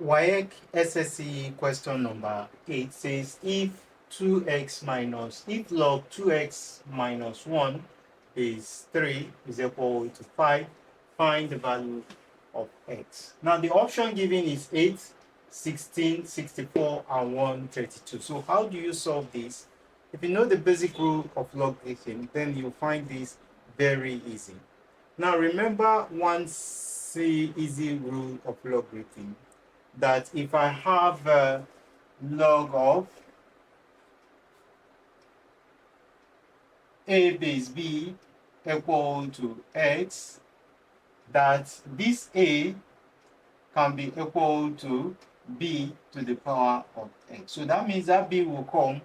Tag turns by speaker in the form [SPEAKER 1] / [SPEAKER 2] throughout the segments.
[SPEAKER 1] WAEC SSE question number 8 says if log 2x minus 1 is 3 is equal to 5, find the value of x. Now the option given is 8, 16, 64, and 132. So how do you solve this? If you know the basic rule of logarithm, then you'll find this very easy. Now remember one easy rule of logarithm, that if I have a log of a base b equal to x, that this a can be equal to b to the power of x. So that means that b will come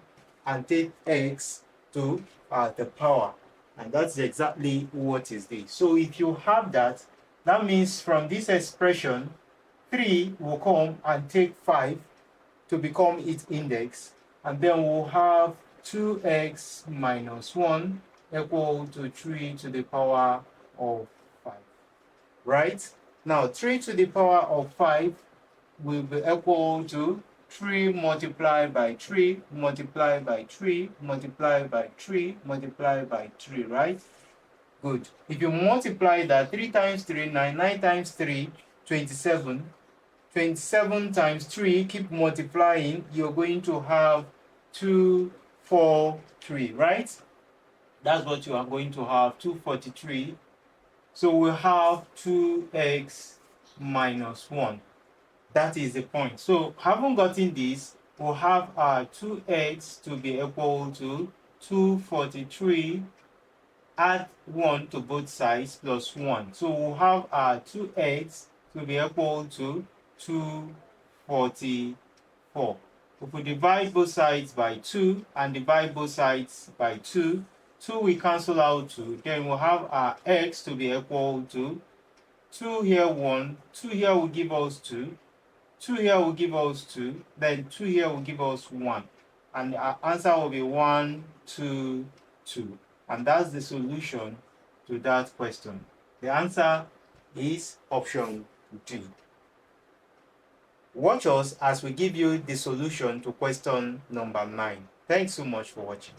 [SPEAKER 1] and take x to the power. And that's exactly what is this. So if you have that, that means from this expression, 3 will come and take 5 to become its index. And then we'll have 2x minus 1 equal to 3 to the power of 5. Right? Now, 3 to the power of 5 will be equal to 3 multiplied by 3 multiplied by 3 multiplied by 3 multiplied by 3, right? Good. If you multiply that, 3 times 3, 9, 9 times 3, 27. 27 times 3, keep multiplying, you're going to have 243, right? That's what you are going to have, 243. So we'll have 2x minus 1. That is the point. So having gotten this, we'll have our 2x to be equal to 243, add 1 to both sides plus 1. So we'll have our 2x to be equal to 244. If we divide both sides by 2 and divide both sides by 2, 2 we cancel out 2. Then we'll have our x to be equal to 2 here 1, 2 here will give us 2, 2 here will give us 2, then 2 here will give us 1. And our answer will be 1, 2, 2. And that's the solution to that question. The answer is option D. Watch us as we give you the solution to question number 9. Thanks so much for watching.